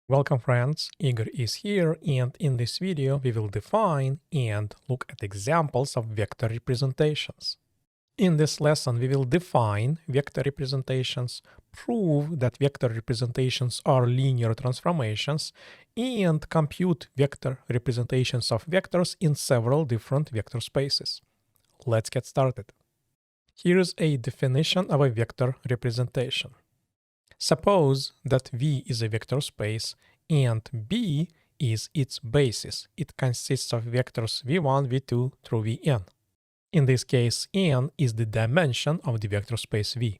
Welcome friends, Igor is here, and in this video we will define and look at examples of vector representations. In this lesson we will define vector representations, prove that vector representations are linear transformations, and compute vector representations of vectors in several different vector spaces. Let's get started. Here is a definition of a vector representation. Suppose that V is a vector space and B is its basis. It consists of vectors v1, v2 through vn. In this case, n is the dimension of the vector space V.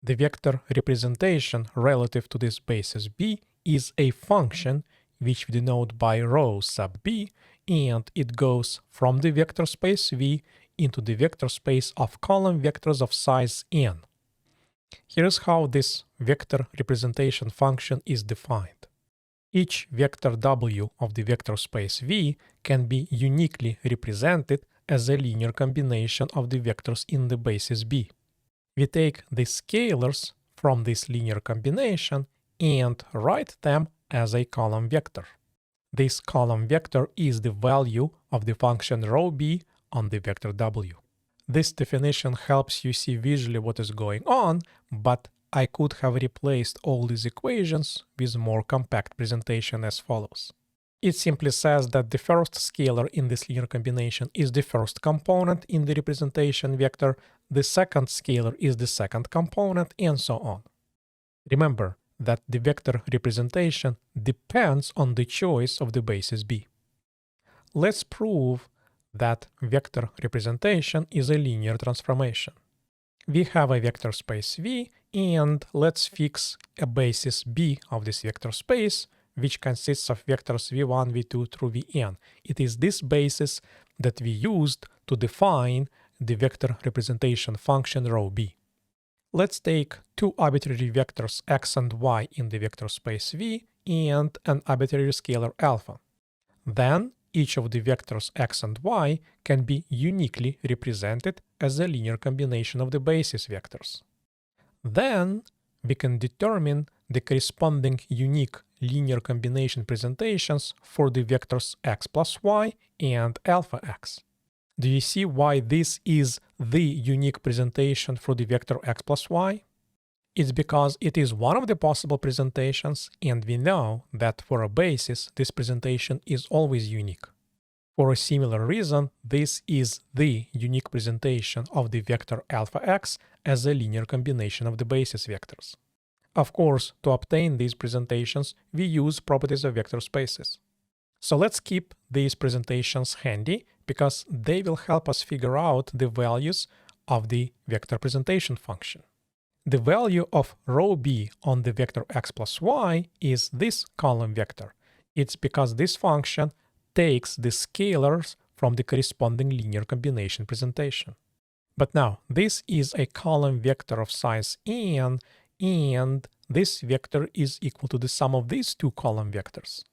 The vector representation relative to this basis B is a function which we denote by rho sub B, and it goes from the vector space V into the vector space of column vectors of size n. Here's how this vector representation function is defined. Each vector W of the vector space V can be uniquely represented as a linear combination of the vectors in the basis B. We take the scalars from this linear combination and write them as a column vector. This column vector is the value of the function rho B on the vector W. This definition helps you see visually what is going on, but I could have replaced all these equations with more compact presentation as follows. It simply says that the first scalar in this linear combination is the first component in the representation vector, the second scalar is the second component, and so on. Remember that the vector representation depends on the choice of the basis B. Let's prove that vector representation is a linear transformation. We have a vector space V, and let's fix a basis B of this vector space, which consists of vectors v1, v2 through vn. It is this basis that we used to define the vector representation function rho B. Let's take two arbitrary vectors x and y in the vector space V and an arbitrary scalar alpha. Then each of the vectors x and y can be uniquely represented as a linear combination of the basis vectors. Then we can determine the corresponding unique linear combination presentations for the vectors x plus y and alpha x. Do you see why this is the unique presentation for the vector x plus y? It's because it is one of the possible presentations, and we know that for a basis, this presentation is always unique. For a similar reason, this is the unique presentation of the vector alpha x as a linear combination of the basis vectors. Of course, to obtain these presentations, we use properties of vector spaces. So let's keep these presentations handy because they will help us figure out the values of the vector presentation function. The value of rho B on the vector x plus y is this column vector. It's because this function takes the scalars from the corresponding linear combination presentation. But now, this is a column vector of size n, and this vector is equal to the sum of these two column vectors.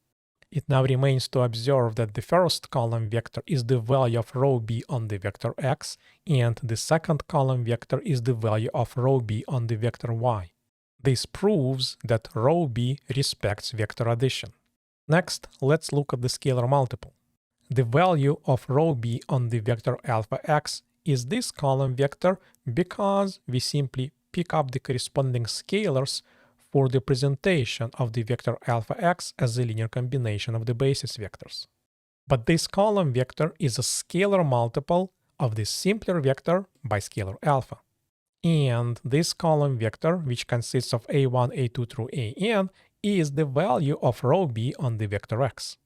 It now remains to observe that the first column vector is the value of rho B on the vector x, and the second column vector is the value of rho B on the vector y. This proves that rho B respects vector addition. Next, let's look at the scalar multiple. The value of rho B on the vector alpha x is this column vector because we simply pick up the corresponding scalars for the presentation of the vector alpha x as a linear combination of the basis vectors. But this column vector is a scalar multiple of the simpler vector by scalar alpha. And this column vector, which consists of a1, a2 through an, is the value of rho B on the vector x.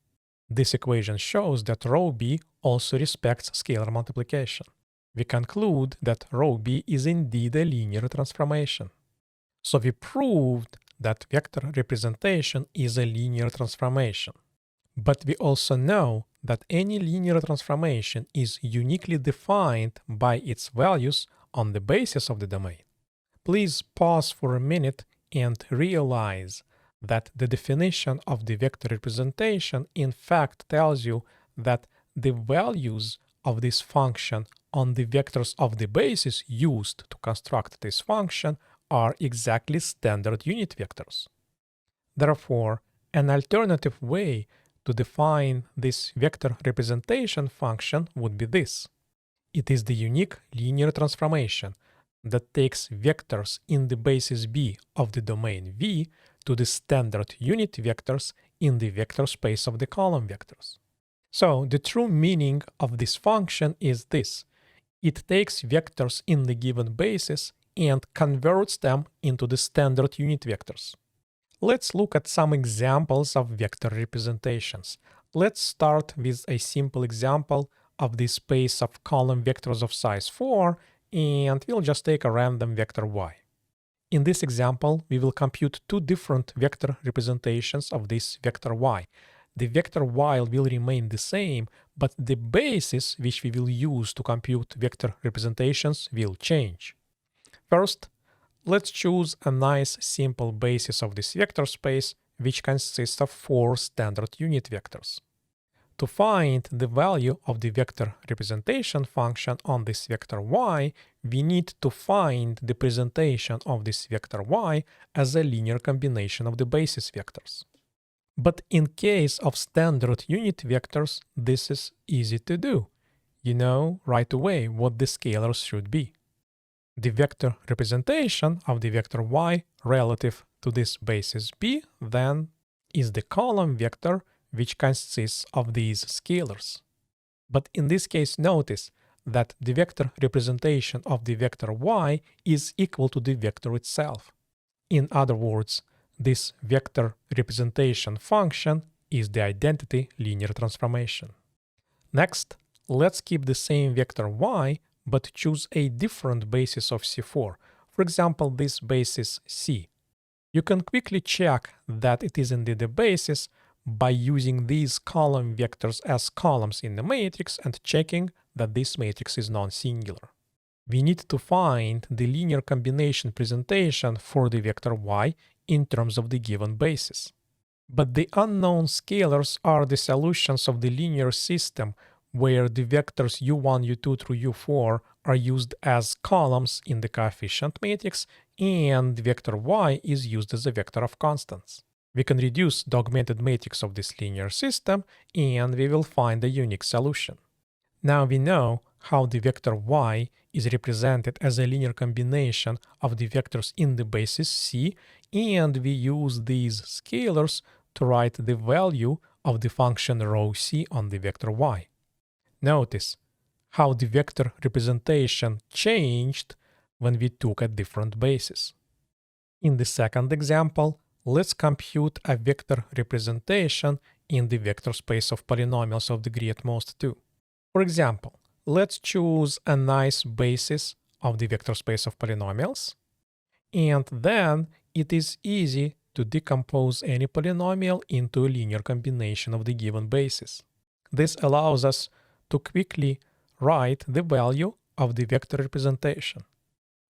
This equation shows that rho B also respects scalar multiplication. We conclude that rho B is indeed a linear transformation. So we proved that vector representation is a linear transformation. But we also know that any linear transformation is uniquely defined by its values on the basis of the domain. Please pause for a minute and realize that the definition of the vector representation in fact tells you that the values of this function on the vectors of the basis used to construct this function are exactly standard unit vectors. Therefore, An alternative way to define this vector representation function would be this. It is the unique linear transformation that takes vectors in the basis B of the domain V to the standard unit vectors in the vector space of the column vectors. So the true meaning of this function is this. It takes vectors in the given basis and converts them into the standard unit vectors. Let's look at some examples of vector representations. Let's start with a simple example of the space of column vectors of size 4, and we'll just take a random vector y. In this example, we will compute two different vector representations of this vector y. The vector y will remain the same, but the basis which we will use to compute vector representations will change. First, let's choose a nice simple basis of this vector space, which consists of 4 standard unit vectors. To find the value of the vector representation function on this vector y, we need to find the presentation of this vector y as a linear combination of the basis vectors. But in case of standard unit vectors, this is easy to do. You know right away what the scalars should be. The vector representation of the vector y relative to this basis B then is the column vector which consists of these scalars. But in this case, notice that the vector representation of the vector y is equal to the vector itself. In other words, this vector representation function is the identity linear transformation. Next, let's keep the same vector y, but choose a different basis of C4. For example, this basis C. You can quickly check that it is indeed a basis by using these column vectors as columns in the matrix and checking that this matrix is non-singular. We need to find the linear combination presentation for the vector y in terms of the given basis. But the unknown scalars are the solutions of the linear system where the vectors u1, u2 through u4 are used as columns in the coefficient matrix and the vector y is used as a vector of constants. We can reduce the augmented matrix of this linear system and we will find a unique solution. Now we know how the vector y is represented as a linear combination of the vectors in the basis C, and we use these scalars to write the value of the function rho c on the vector y. Notice how the vector representation changed when we took a different basis. In the second example, let's compute a vector representation in the vector space of polynomials of degree at most 2. For example, let's choose a nice basis of the vector space of polynomials, and then it is easy to decompose any polynomial into a linear combination of the given basis. This allows us to quickly write the value of the vector representation.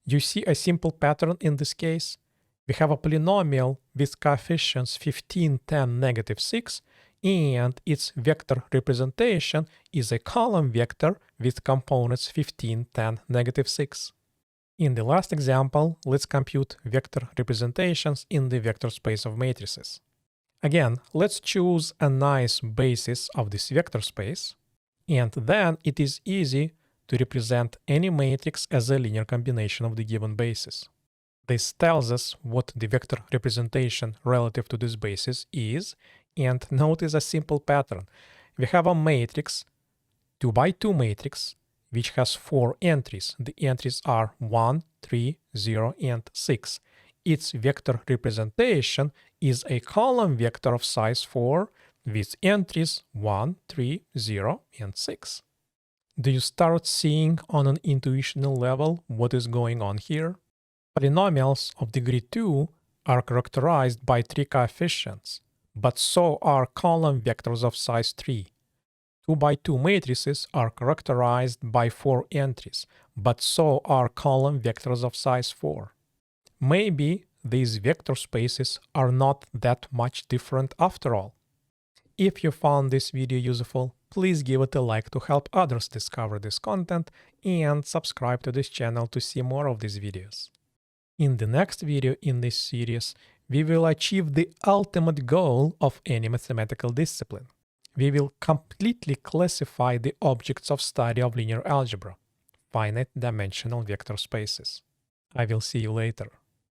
You see a simple pattern in this case? We have a polynomial with coefficients 15, 10, negative 6, and its vector representation is a column vector with components 15, 10, negative 6. In the last example, let's compute vector representations in the vector space of matrices. Again, let's choose a nice basis of this vector space, and then it is easy to represent any matrix as a linear combination of the given basis. This tells us what the vector representation relative to this basis is, and notice a simple pattern. We have a matrix, 2 by 2 matrix, which has 4 entries. The entries are 1, 3, 0, and 6. Its vector representation is a column vector of size 4 with entries 1, 3, 0, and 6. Do you start seeing on an intuitional level what is going on here? Polynomials of degree 2 are characterized by 3 coefficients, but so are column vectors of size 3. 2 by 2 matrices are characterized by 4 entries, but so are column vectors of size 4. Maybe these vector spaces are not that much different after all. If you found this video useful, please give it a like to help others discover this content and subscribe to this channel to see more of these videos. In the next video in this series, we will achieve the ultimate goal of any mathematical discipline. We will completely classify the objects of study of linear algebra, finite dimensional vector spaces. I will see you later.